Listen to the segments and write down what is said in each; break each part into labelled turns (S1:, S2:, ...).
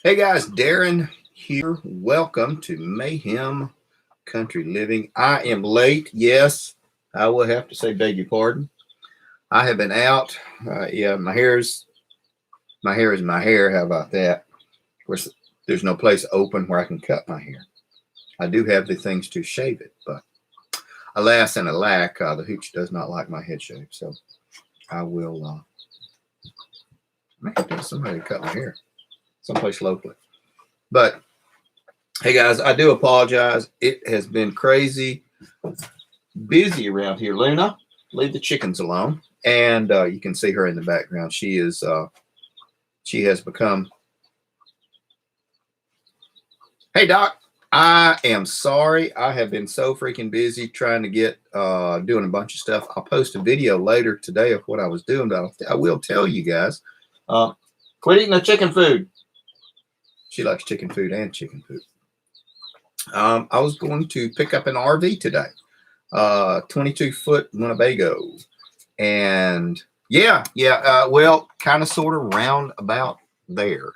S1: Hey guys, Darren here. Welcome to Mayhem Country Living. I am late. Yes, I will have to say beg your pardon. I have been out. Yeah, my hair is my hair. How about that? Of course, there's no place open where I can cut my hair. I do have the things to shave it, but alas and alack, the hooch does not like my head shave. So I will. I may have to have somebody to cut my hair someplace locally. But hey guys, I do apologize. It has been crazy busy around here. Luna, leave the chickens alone. And you can see her in the background. She has become. Hey Doc, I am sorry. I have been so freaking busy trying to get doing a bunch of stuff. I'll post a video later today of what I was doing, but I will tell you guys. Uh, Quit eating the chicken food. She likes chicken food and chicken food. I was going to pick up an RV today. 22-foot Winnebago. And well, kind of sort of round about there.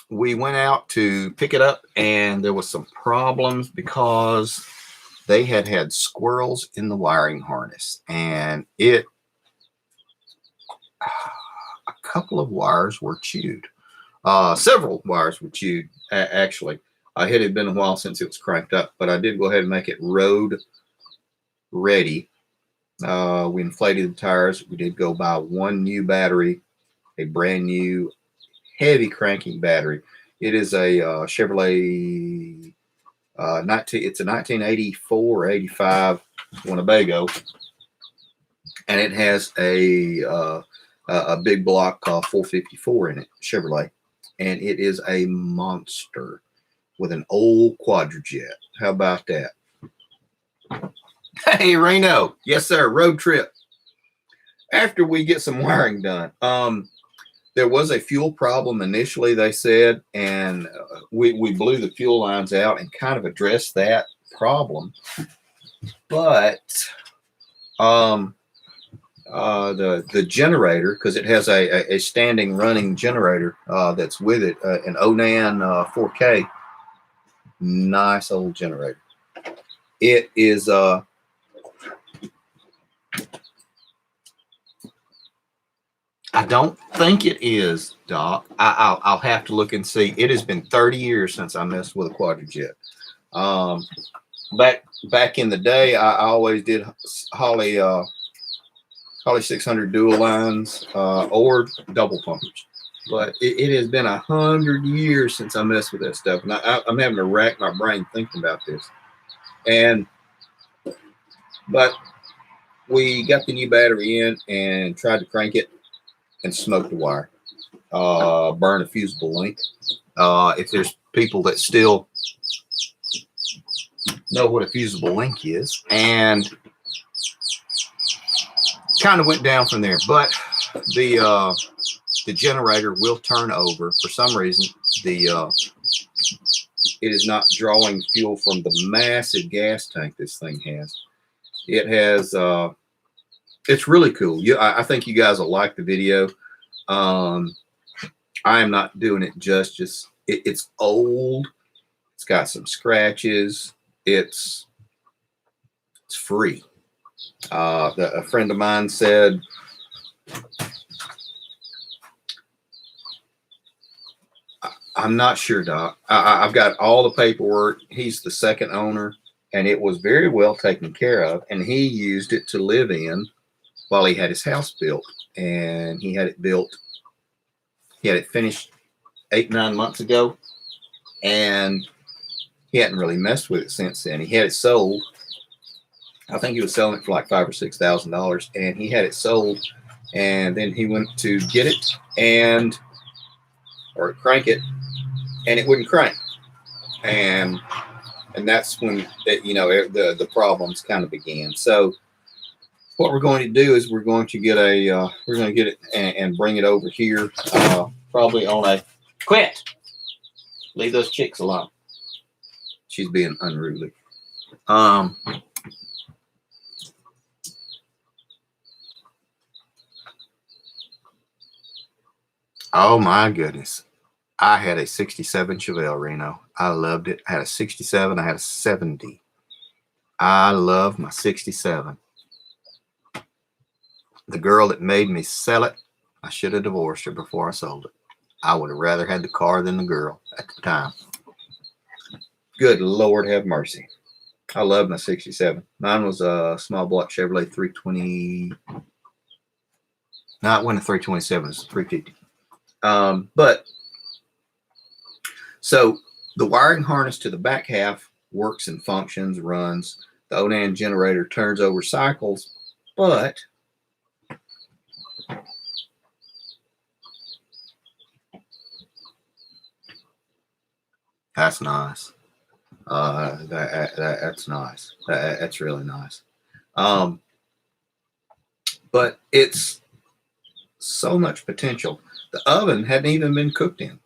S1: We went out to pick it up and there was some problems because they had squirrels in the wiring harness, and a couple of wires were chewed. Several wires were chewed, actually. It had been a while since it was cranked up, but I did go ahead and make it road ready. We inflated the tires. We did go buy one new battery, a brand new heavy cranking battery. It is a Chevrolet 19. It's a 1984 or 85 Winnebago, and it has a big block 454 in it, Chevrolet, and it is a monster with an old Quadrajet. How about that? Hey, Reno. Yes, sir. Road trip. After we get some wiring done, there was a fuel problem initially, they said, and we blew the fuel lines out and kind of addressed that problem. But the generator, because it has a standing running generator that's with it, an Onan 4K, nice old generator. It is I don't think it is, Doc. I'll have to look and see. It has been 30 years since I messed with a Quadrajet. Back in the day, I always did Holly 600 dual lines or double pumpers. But it has been 100 years since I messed with that stuff, and I'm having to rack my brain thinking about this. But we got the new battery in and tried to crank it and smoke the wire, burn a fusible link. If there's people that still know what a fusible link is, and kind of went down from there. But the generator will turn over for some reason. It is not drawing fuel from the massive gas tank this thing has. It has. It's really cool. I think you guys will like the video. I am not doing it justice. It's old. It's got some scratches. It's free. A friend of mine said, I'm not sure, Doc. I've got all the paperwork. He's the second owner, and it was very well taken care of. And he used it to live in while he had his house built. And he had it built. He had it finished 8-9 months ago, and he hadn't really messed with it since then. He had it sold. I think he was selling it for like $5,000 or $6,000, and he had it sold. And then he went to get it or crank it, and it wouldn't crank. And that's when the problems kind of began. So what we're going to do is we're going to get it and bring it over here, probably on a quit. Leave those chicks alone. She's being unruly. Oh my goodness. I had a 67 Chevelle Reno. I loved it. I had a 67. I had a 70. I love my 67. The girl that made me sell it, I should have divorced her before I sold it. I would have rather had the car than the girl at the time. Good Lord have mercy. I love my 67. Mine was a small block Chevrolet 320. Not when the 327 is 350. But so the wiring harness to the back half works and functions, runs. The Onan generator turns over cycles, but that's nice. That's nice. That's really nice. But it's so much potential. The oven hadn't even been cooked in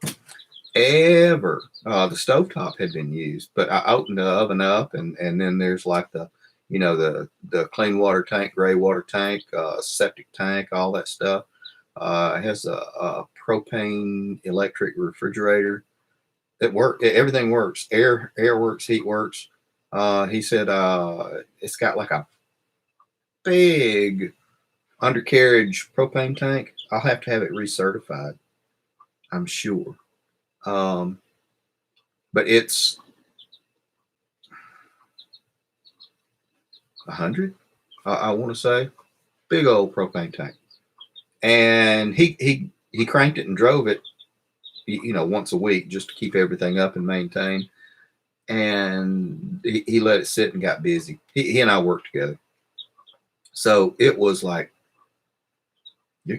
S1: ever. The stovetop had been used, but I opened the oven up, and then there's like the the clean water tank, gray water tank, septic tank, all that stuff. It has a propane electric refrigerator. Everything works. Air works. Heat works. He said it's got like a big undercarriage propane tank. I'll have to have it recertified, I'm sure. But it's 100. I want to say big old propane tank, and he cranked it and drove it, once a week just to keep everything up and maintained. And he let it sit and got busy. He and I worked together, so it was like, you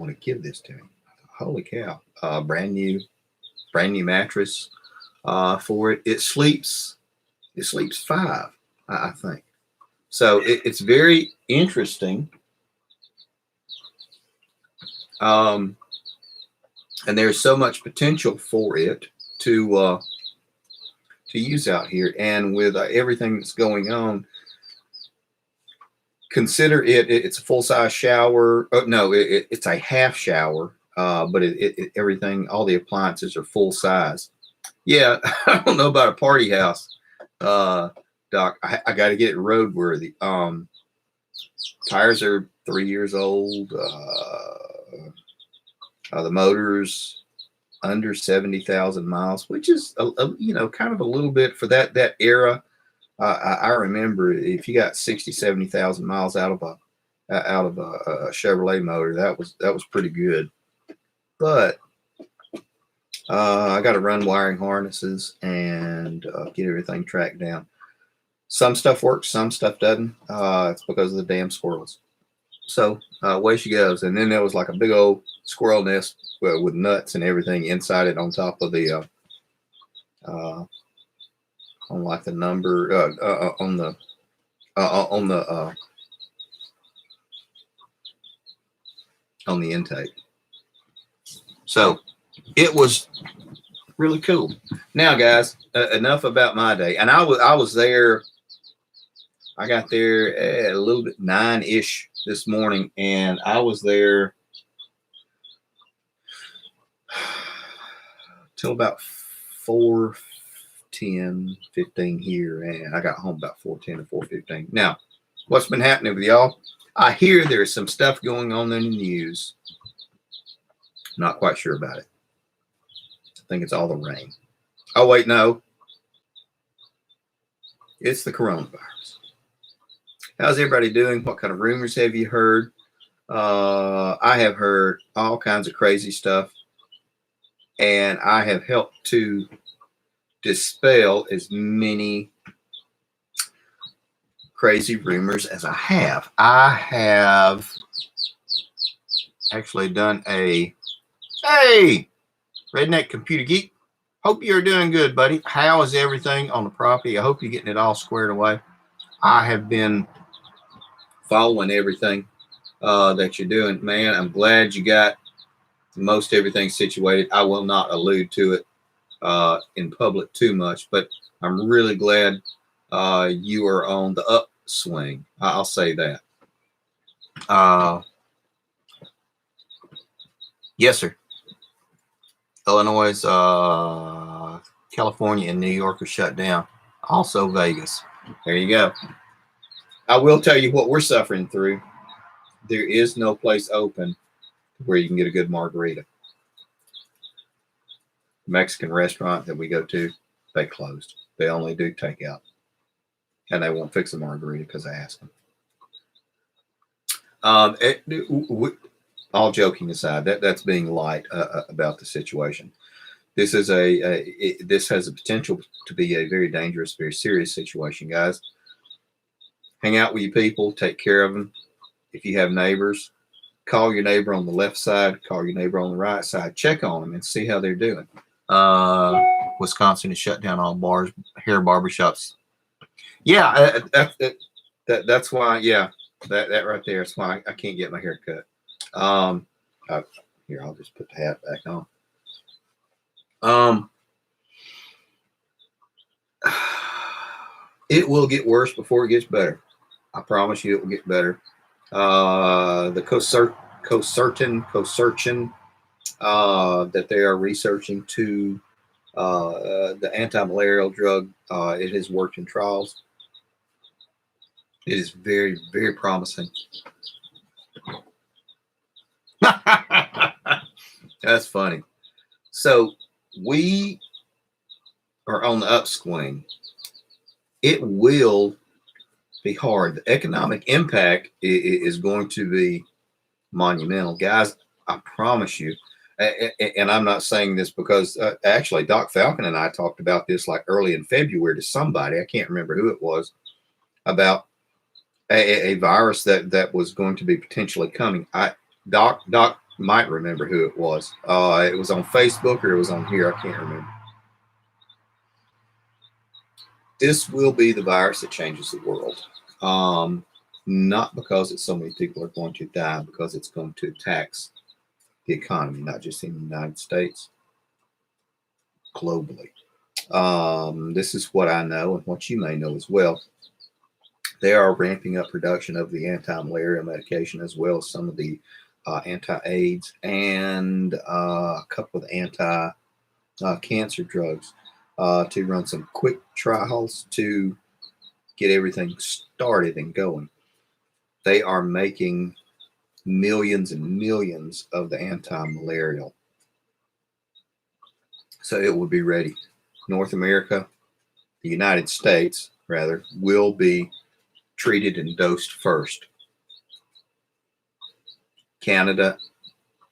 S1: want to give this to me? Holy cow! Brand new mattress for it. It sleeps 5, I think. So it's very interesting. And there's so much potential for it to use out here. And with everything that's going on, consider it's a full-size shower. Oh, no, it's a half shower, but everything, all the appliances are full size. Yeah, I don't know about a party house, Doc. I got to get it roadworthy. Tires are 3 years old. The motor's under 70,000 miles, which is kind of a little bit for that era. I remember if you got 60, 70,000 miles out of a Chevrolet motor, that was pretty good. But I got to run wiring harnesses and get everything tracked down. Some stuff works, some stuff doesn't. It's because of the damn squirrels. So away she goes. And then there was like a big old squirrel nest with nuts and everything inside it on top of the on like the number on the intake. So it was really cool. Now, guys, enough about my day. And I was there. I got there at a little bit 9-ish this morning, and I was there till about 4:10, 15 here, and I got home about 4:10 or 4:15. Now, what's been happening with y'all? I hear there's some stuff going on in the news. Not quite sure about it. I think it's all the rain. Oh, wait, no. It's the coronavirus. How's everybody doing? What kind of rumors have you heard? I have heard all kinds of crazy stuff, and I have helped to dispel as many crazy rumors as I have. I have actually done hey, Redneck Computer Geek. Hope you're doing good, buddy. How is everything on the property? I hope you're getting it all squared away. I have been following everything that you're doing, man. I'm glad you got most everything situated. I will not allude to it in public too much, but I'm really glad you are on the upswing. I'll say that. Yes, sir. Illinois, California, and New York are shut down. Also Vegas. There you go. I will tell you what we're suffering through. There is no place open where you can get a good margarita. Mexican restaurant that we go to, they closed. They only do takeout. And they won't fix a margarita because I asked them. All joking aside, that's being light about the situation. This is this has a potential to be a very dangerous, very serious situation, guys. Hang out with your people, take care of them. If you have neighbors, call your neighbor on the left side, call your neighbor on the right side, check on them and see how they're doing. Wisconsin has shut down all bars, hair barbershops. Yeah, that's why. Yeah, that right there is why I can't get my hair cut. Here, I'll just put the hat back on. It will get worse before it gets better. I promise you, it will get better. The Cosertin that they are researching to the anti-malarial drug. It has worked in trials. It is very, very promising. That's funny. So we are on the upswing. It will be hard. The economic impact is going to be monumental. Guys, I promise you, and I'm not saying this because actually Doc Falcon and I talked about this like early in February to somebody, I can't remember who it was, about a virus that was going to be potentially coming. Doc might remember who it was. It was on Facebook or it was on here. I can't remember. This will be the virus that changes the world. Not because so many people are going to die, because it's going to tax the economy, not just in the United States, globally. This is what I know and what you may know as well. They are ramping up production of the anti-malaria medication as well as some of the anti-AIDS and a couple of anti-cancer drugs to run some quick trials to get everything started and going. They are making millions and millions of the anti-malarial. So it will be ready. North America, the United States, rather, will be treated and dosed first. Canada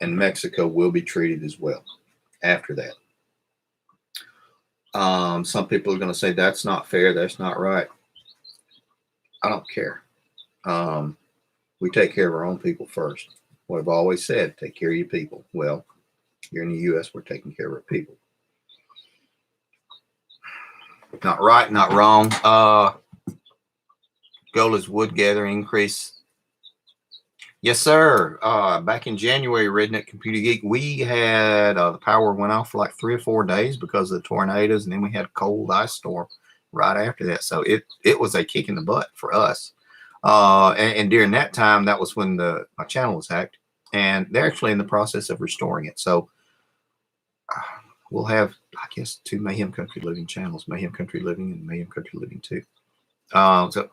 S1: and Mexico will be treated as well after that. Some people are going to say that's not fair, that's not right. I don't care. We take care of our own people first. What I've always said, take care of your people. Well, here in the U.S., we're taking care of our people. Not right, not wrong. Goal is wood gathering increase. Yes, sir. Back in January, Redneck Computer Geek, we had the power went off for like 3 or 4 days because of the tornadoes, and then we had a cold ice storm right after that. So it was a kick in the butt for us. And during that time, that was when my channel was hacked, and they're actually in the process of restoring it. So we'll have, I guess, 2 Mayhem Country Living channels, Mayhem Country Living and Mayhem Country Living 2. So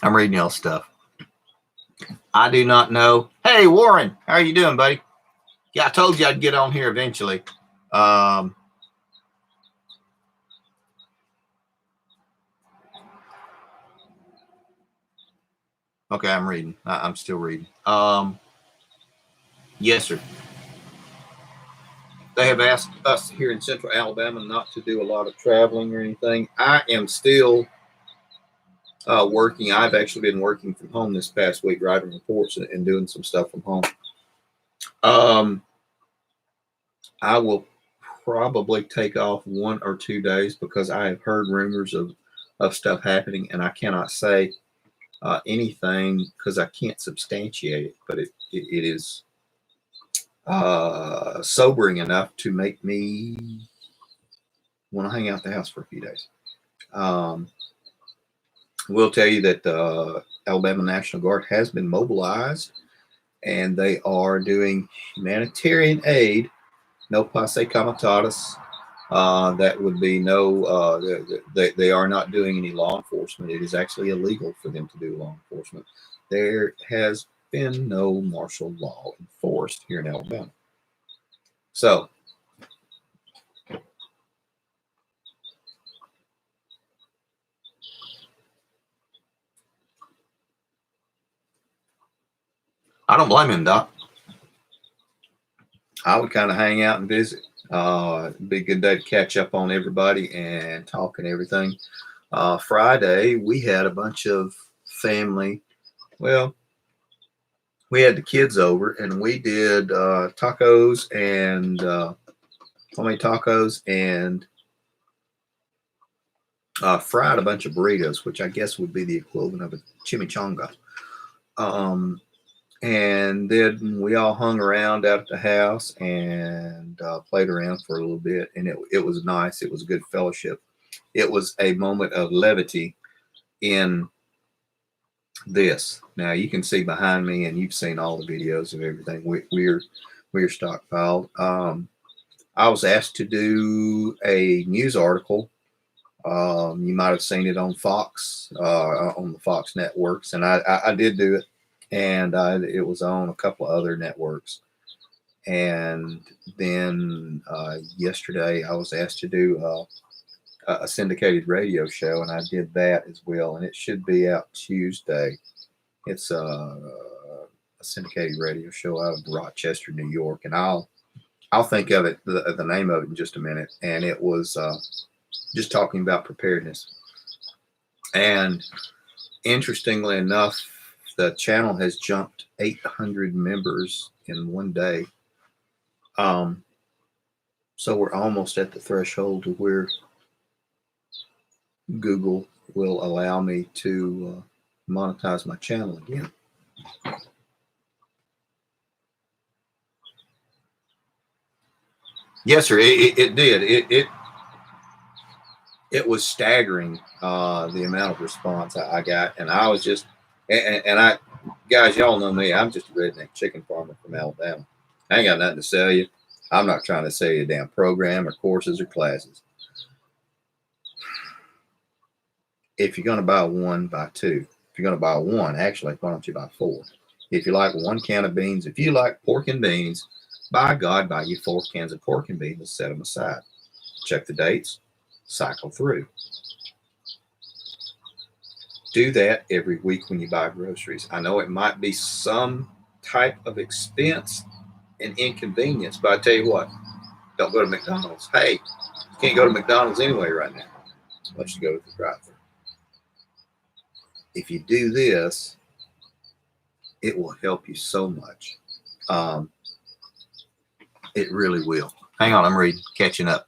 S1: I'm reading y'all stuff. I do not know. Hey, Warren, how are you doing, buddy? Yeah, I told you I'd get on here eventually. Okay, I'm reading. I'm still reading. Yes, sir. They have asked us here in Central Alabama not to do a lot of traveling or anything. I am still working. I've actually been working from home this past week, writing reports and doing some stuff from home. I will probably take off 1 or 2 days because I have heard rumors of stuff happening, and I cannot say anything because I can't substantiate it, but it is sobering enough to make me want to hang out the house for a few days. Um, we'll tell you that the Alabama National Guard has been mobilized, and they are doing humanitarian aid. No passe comitatus. That would be no. They are not doing any law enforcement. It is actually illegal for them to do law enforcement. There has been no martial law enforced here in Alabama. So I don't blame him, Doc. I would kind of hang out and visit. It'd be a good day to catch up on everybody and talk and everything. Friday, we had a bunch of family. Well, we had the kids over and we did tacos and tacos and fried a bunch of burritos, which I guess would be the equivalent of a chimichanga. And then we all hung around out at the house and played around for a little bit. And it was nice. It was a good fellowship. It was a moment of levity in this. Now you can see behind me, and you've seen all the videos of everything. We're stockpiled. I was asked to do a news article. You might have seen it on Fox, on the Fox networks, and I did do it. And it was on a couple of other networks. And then yesterday I was asked to do a syndicated radio show, and I did that as well. And it should be out Tuesday. It's a syndicated radio show out of Rochester, New York, and I'll think of it, the name of it, in just a minute. And it was just talking about preparedness. And interestingly enough, the channel has jumped 800 members in one day. So we're almost at the threshold to where Google will allow me to monetize my channel again. Yes, sir. It did. It was staggering, the amount of response I got, and I was just. And I, guys, y'all know me. I'm just a redneck chicken farmer from Alabama. I ain't got nothing to sell you. I'm not trying to sell you a damn program or courses or classes. If you're going to buy one, buy two. If you're going to buy one, actually, why don't you buy four? If you like one can of beans, if you like pork and beans, by God, buy you 4 cans of pork and beans and set them aside. Check the dates, cycle through. Do that every week when you buy groceries. I know it might be some type of expense and inconvenience, but I tell you what, don't go to McDonald's. Hey, you can't go to McDonald's anyway right now unless you go to the drive-thru. If you do this, it will help you so much. It really will. Hang on, I'm reading, catching up.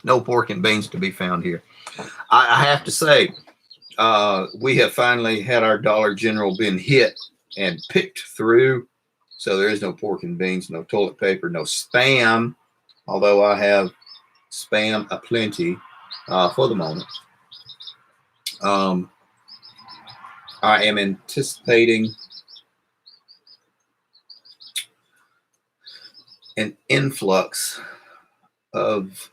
S1: No pork and beans to be found here. I have to say, we have finally had our Dollar General been hit and picked through. So there is no pork and beans, no toilet paper, no Spam, although I have Spam aplenty for the moment. I am anticipating an influx of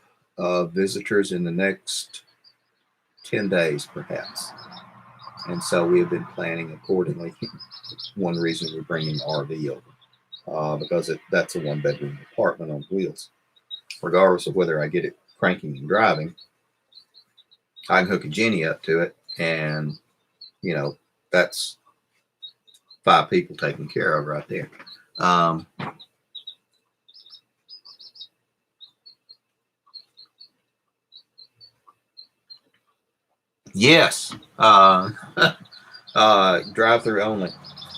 S1: visitors in the next 10 days, perhaps. And so we have been planning accordingly. One reason we're bringing the RV over, because that's a 1-bedroom apartment on wheels. Regardless of whether I get it cranking and driving, I can hook a Jenny up to it, and that's 5 people taken care of right there. Yes, drive-through only.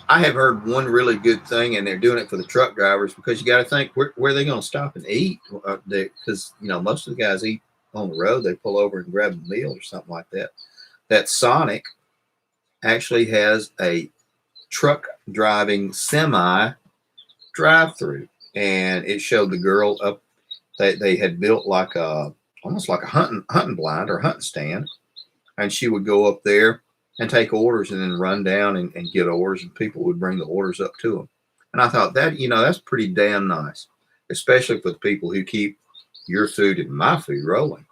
S1: I have heard one really good thing, and they're doing it for the truck drivers, because you got to think, where are they going to stop and eat? Because most of the guys eat on the road. They pull over and grab a meal or something like that. That Sonic actually has a truck driving semi drive-through, and it showed the girl up. They had built like a almost like a hunting blind or hunting stand, and she would go up there and take orders and then run down and get orders, and people would bring the orders up to them. And I thought that, that's pretty damn nice, especially for the people who keep your food and my food rolling,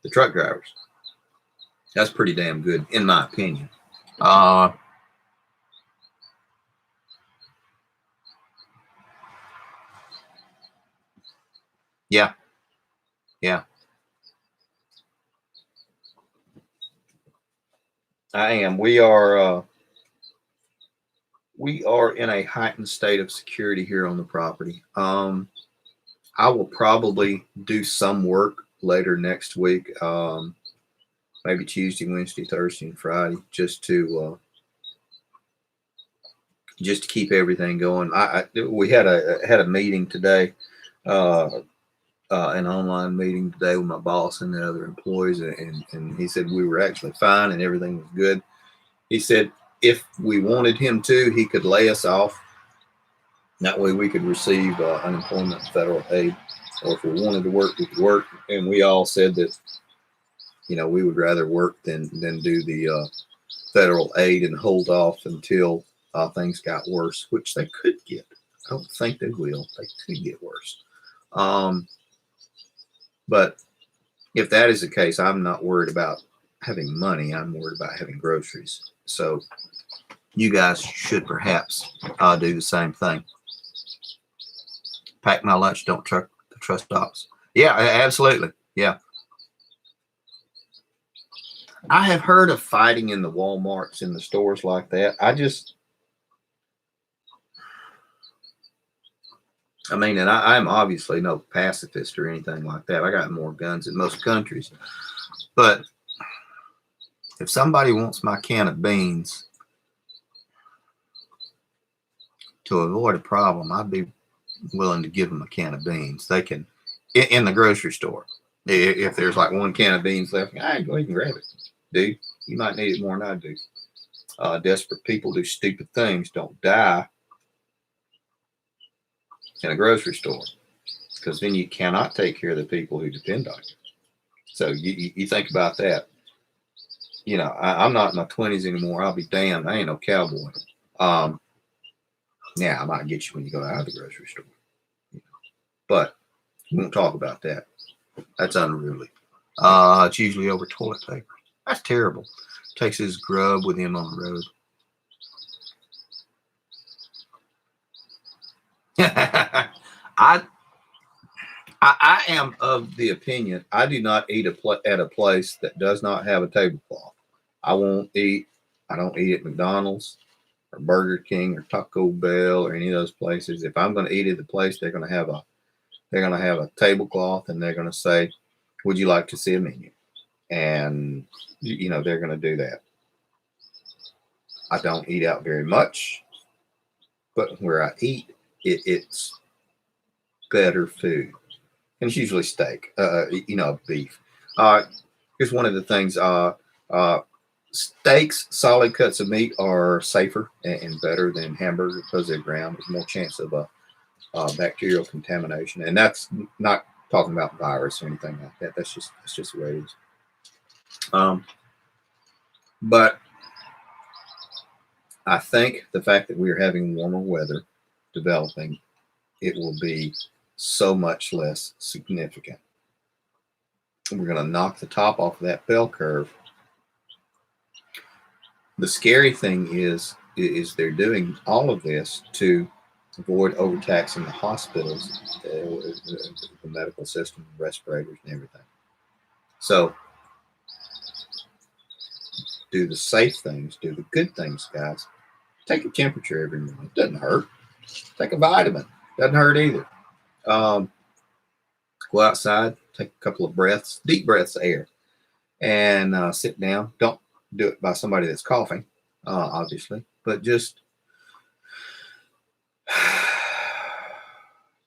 S1: the truck drivers. That's pretty damn good, in my opinion. Yeah, yeah. I am. We are in a heightened state of security here on the property. I will probably do some work later next week, maybe Tuesday, Wednesday, Thursday, and Friday, just to keep everything going. We had a meeting today, an online meeting today with my boss and the other employees, and he said we were actually fine and everything was good. He said if we wanted him to, he could lay us off. That way we could receive unemployment federal aid, or if we wanted to work, we could work. And we all said that, we would rather work than do the federal aid and hold off until things got worse, which they could get. I don't think they will. They could get worse. But if that is the case, I'm not worried about having money. I'm worried about having groceries. So you guys should perhaps do the same thing. Pack my lunch, don't trust the truck stops. Yeah, absolutely. Yeah. I have heard of fighting in the Walmarts, in the stores like that. And I'm obviously no pacifist or anything like that. I got more guns in most countries. But if somebody wants my can of beans to avoid a problem, I'd be willing to give them a can of beans. They can, in the grocery store, if there's like one can of beans left, go ahead and grab it, dude. You might need it more than I do. Desperate people do stupid things. Don't die in a grocery store, because then you cannot take care of the people who depend on you. So you think about that. I'm not in my 20s anymore. I'll be damned. I ain't no cowboy. Yeah, I might get you when you go out of the grocery store. But we won't talk about that. That's unruly. It's usually over toilet paper. That's terrible. Takes his grub with him on the road. I am of the opinion I do not eat at a place that does not have a tablecloth. I don't eat at McDonald's or Burger King or Taco Bell or any of those places. If I'm going to eat at the place, they're going to have a tablecloth, and they're going to say, "Would you like to see a menu?" And they're going to do that. I don't eat out very much, but where I eat, it's better food, and it's usually steak. Beef. Here's one of the things. Steaks, solid cuts of meat, are safer and better than hamburgers because they're ground. There's more chance of bacterial contamination, and that's not talking about virus or anything like that. That's just the way it is. But I think the fact that we are having warmer weather developing, it will be so much less significant. We're going to knock the top off of that bell curve. The scary thing is they're doing all of this to avoid overtaxing the hospitals, the medical system, respirators, and everything. So do the safe things, do the good things, guys. Take a temperature every morning. It doesn't hurt. Take a vitamin. Doesn't hurt either. Go outside, take a couple of breaths, deep breaths of air, and sit down. Don't do it by somebody that's coughing, obviously, but just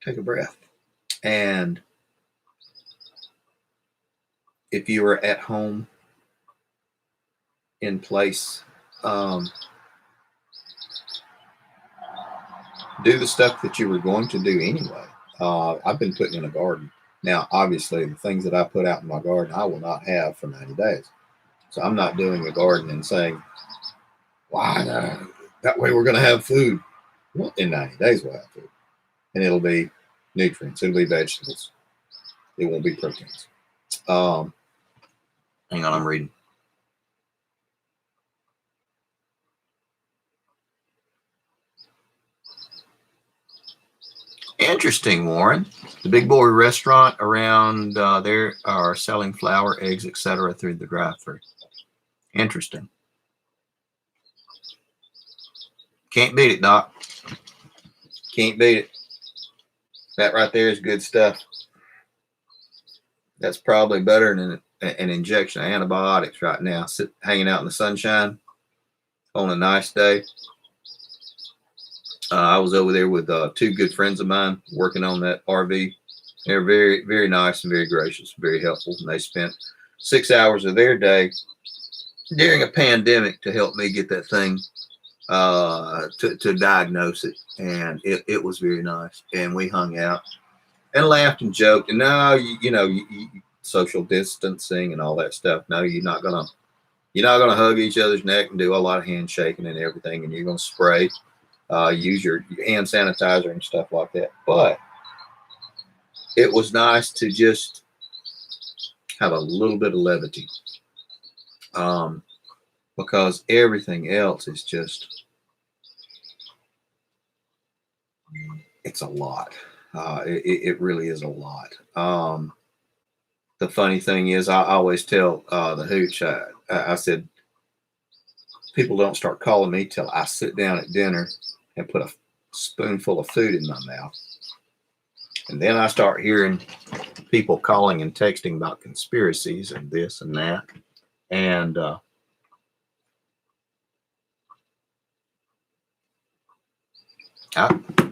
S1: take a breath. And if you are at home in place, do the stuff that you were going to do anyway. I've been putting in a garden. Now, obviously, the things that I put out in my garden, I will not have for 90 days. So I'm not doing a garden and saying, why not? That way we're going to have food. Well, in 90 days, we'll have food. And it'll be nutrients, it'll be vegetables, it won't be proteins. Hang on, I'm reading. Interesting, Warren. The Big Boy restaurant around there are selling flour, eggs, etc. through the drive-thru. Interesting. Can't beat it, Doc. Can't beat it. That right there is good stuff. That's probably better than an injection of antibiotics right now. Hanging out in the sunshine on a nice day. I was over there with two good friends of mine working on that RV. They're very, very nice and very gracious, very helpful. And they spent 6 hours of their day during a pandemic to help me get that thing to diagnose it. And it was very nice. And we hung out and laughed and joked. And now, social distancing and all that stuff. No, you're not gonna hug each other's neck and do a lot of handshaking and everything. And you're gonna spray. Use your hand sanitizer and stuff like that. But it was nice to just have a little bit of levity, because everything else is just, it's a lot. It really is a lot. The funny thing is, I always tell the hooch, I said, people don't start calling me till I sit down at dinner and put a spoonful of food in my mouth. And then I start hearing people calling and texting about conspiracies and this and that. And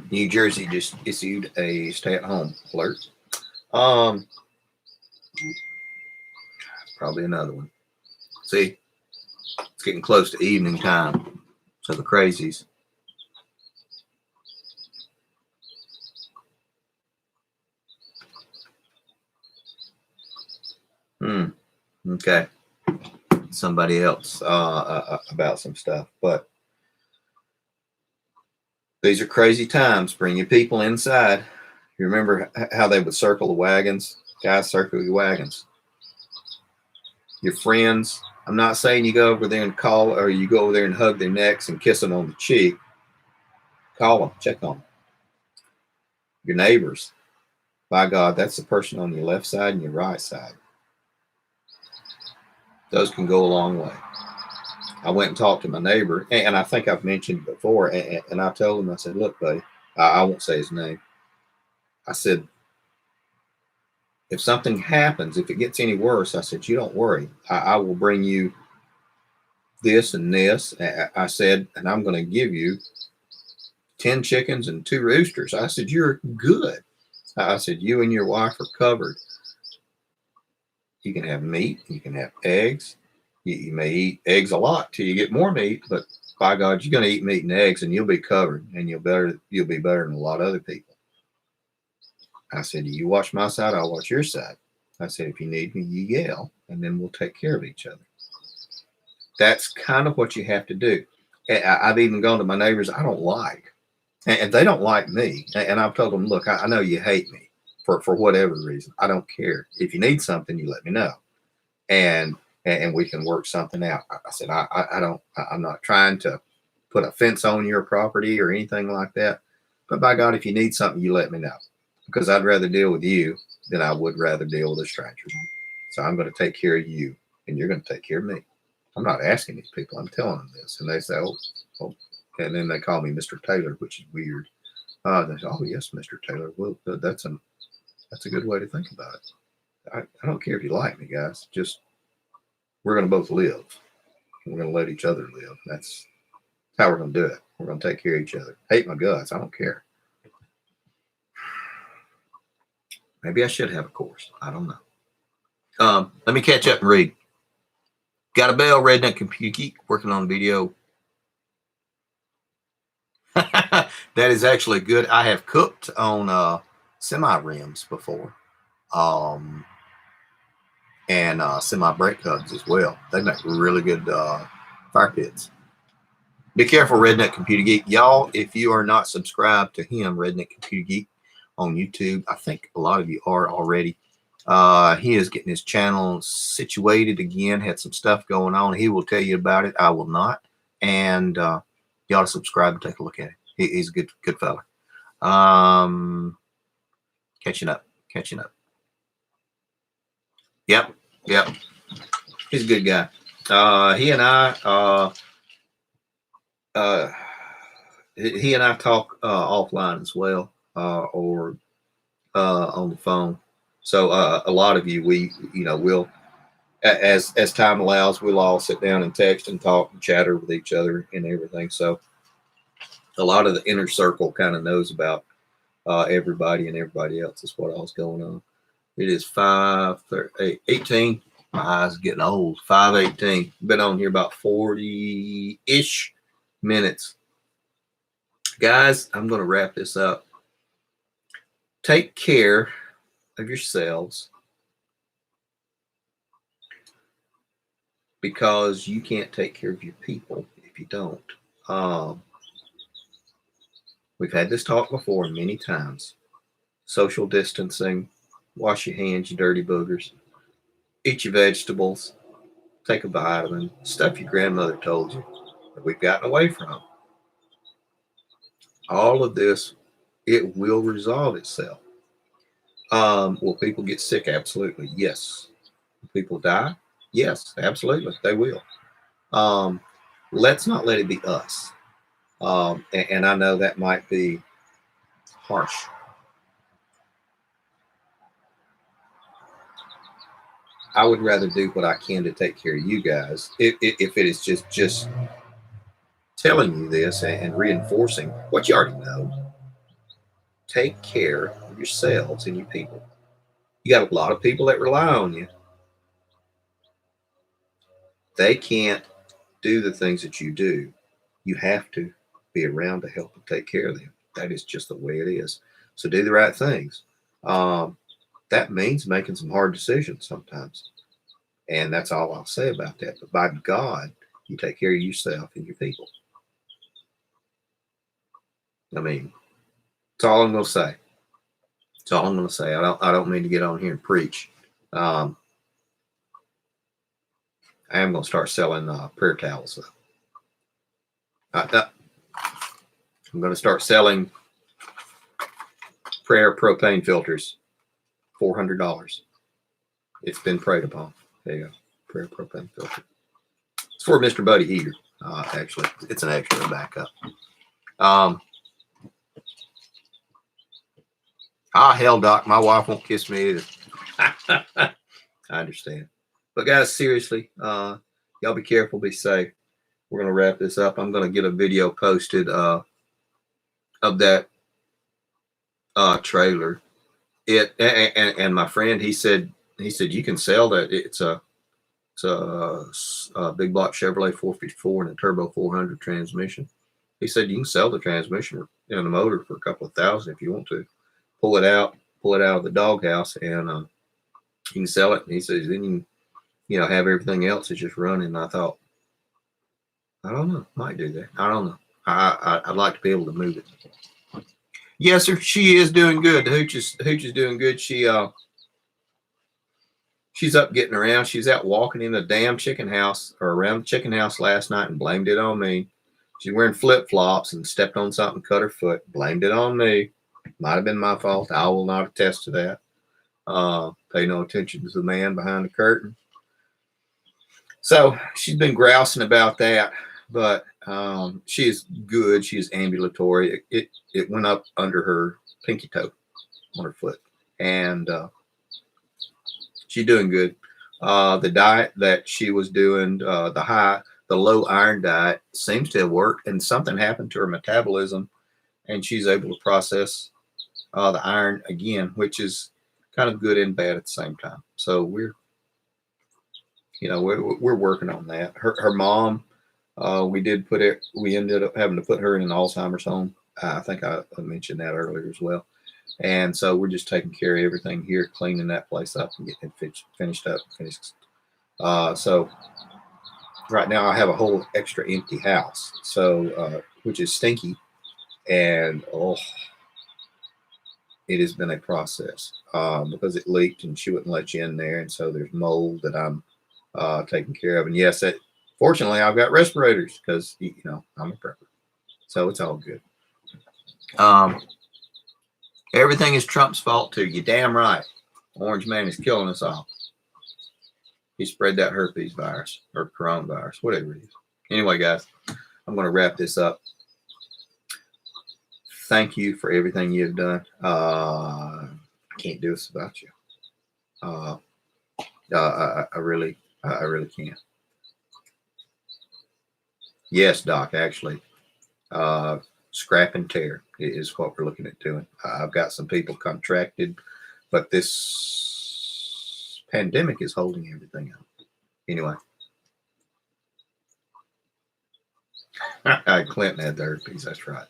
S1: New Jersey just issued a stay-at-home alert. Probably another one. See, it's getting close to evening time. So the crazies. Okay. Somebody else about some stuff. But these are crazy times. Bring your people inside. You remember how they would circle the wagons? Guys circle your wagons. Your friends. I'm not saying you go over there and call, or you go over there and hug their necks and kiss them on the cheek. Call them. Check on them. Your neighbors. By God, that's the person on your left side and your right side. Those can go a long way. I went and talked to my neighbor, and I think I've mentioned before, and I told him, I said, look, buddy, I won't say his name. I said, if something happens, if it gets any worse, I said, you don't worry. I will bring you this and this. I said, and I'm going to give you 10 chickens and 2 roosters. I said, you're good. I said, you and your wife are covered. You can have meat. You can have eggs. You may eat eggs a lot till you get more meat, but by God, you're going to eat meat and eggs, and you'll be covered, and you'll be better than a lot of other people. I said, you watch my side, I'll watch your side. I said, if you need me, you yell, and then we'll take care of each other. That's kind of what you have to do. I've even gone to my neighbors I don't like, and they don't like me. And I've told them, look, I know you hate me for whatever reason. I don't care. If you need something, you let me know. And we can work something out. I said, I'm not trying to put a fence on your property or anything like that. But by God, if you need something, you let me know. Because I'd rather deal with you than I would rather deal with a stranger. So I'm going to take care of you, and you're going to take care of me. I'm not asking these people. I'm telling them this. And they say, oh. And then they call me Mr. Taylor, which is weird. They say, oh, yes, Mr. Taylor. Well, that's a good way to think about it. I don't care if you like me, guys. Just, we're going to both live. We're going to let each other live. That's how we're going to do it. We're going to take care of each other. Hate my guts. I don't care. Maybe I should have a course. I don't know. Let me catch up and read. Got a bell, Redneck Computer Geek, working on video. That is actually good. I have cooked on semi rims before, and semi brake hubs as well. They make really good fire pits. Be careful, Redneck Computer Geek. Y'all, if you are not subscribed to him, Redneck Computer Geek, on YouTube, I think a lot of you are already. He is getting his channel situated again, had some stuff going on. He will tell you about it. I will not. And you ought to subscribe and take a look at it. He's a good fella. Catching up. Yep. He's a good guy. He and I talk offline as well, or on the phone. So a lot of you, we'll, as time allows, we'll all sit down and text and talk and chatter with each other and everything. So a lot of the inner circle kind of knows about everybody and everybody else is what all's going on. It is 5:18. My eyes are getting old. 5:18. Been on here about 40-ish minutes. Guys, I'm going to wrap this up. Take care of yourselves, because you can't take care of your people if you don't. We've had this talk before many times. Social distancing, wash your hands, you dirty boogers, eat your vegetables, take a vitamin, stuff your grandmother told you that we've gotten away from. All of this, it will resolve itself. Will people get sick? Absolutely. Yes. Will people die? Yes, absolutely. They will. Let's not let it be us. And I know that might be harsh. I would rather do what I can to take care of you guys. If it is just telling you this and reinforcing what you already know. Take care of yourselves and your people. You got a lot of people that rely on you. They can't do the things that you do. You have to be around to help and take care of them. That is just the way it is. So do the right things. That means making some hard decisions sometimes. And that's all I'll say about that. But by God, you take care of yourself and your people. I mean, that's all I'm going to say. That's all I'm going to say. I don't mean to get on here and preach. I am going to start selling prayer towels. I'm going to start selling prayer propane filters, $400. It's been prayed upon. There you go. Prayer propane filter. It's for Mr. Buddy Heater. Actually, it's an extra backup. Hell, Doc, my wife won't kiss me either. I understand. But guys, seriously, y'all be careful, be safe. We're going to wrap this up. I'm going to get a video posted of that trailer. And my friend, he said you can sell that. It's a big block Chevrolet 454 and a turbo 400 transmission. He said you can sell the transmission and the motor for a couple of $1,000 if you want to. Pull it out of the doghouse, and you can sell it. And he says then you have everything else is just running. And I thought, I don't know, might do that. I don't know. I'd like to be able to move it. Yes, sir. She is doing good. The Hooch is doing good. She's up getting around. She was out walking in the damn chicken house or around the chicken house last night and blamed it on me. She's wearing flip-flops and stepped on something, cut her foot, blamed it on me. Might have been my fault. I will not attest to that. Pay no attention to the man behind the curtain. So she's been grousing about that, but she is good. She is ambulatory. It went up under her pinky toe on her foot, and she's doing good. The diet that she was doing, the low iron diet, seems to have worked, and something happened to her metabolism, and she's able to process the iron again, which is kind of good and bad at the same time. So we're working on that. Her mom, we ended up having to put her in an Alzheimer's home. I think I mentioned that earlier as well. And so we're just taking care of everything here, cleaning that place up and getting it finished up. So right now I have a whole extra empty house, so which is stinky, and it has been a process because it leaked and she wouldn't let you in there, and so there's mold that I'm taking care of. And yes, fortunately I've got respirators because I'm a prepper, so it's all good. Everything is Trump's fault too. You damn right. Orange man is killing us all. He spread that herpes virus or coronavirus, whatever it is. Anyway, guys, I'm going to wrap this up. Thank you for everything you've done. I can't do this without you. I really can't. Yes, Doc, actually, scrap and tear is what we're looking at doing. I've got some people contracted, but this pandemic is holding everything up. Anyway, Clinton had the herpes. That's right.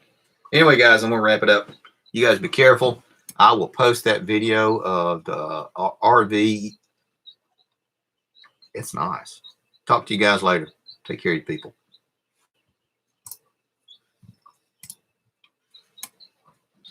S1: Anyway, guys, I'm going to wrap it up. You guys be careful. I will post that video of the RV. It's nice. Talk to you guys later. Take care of you people.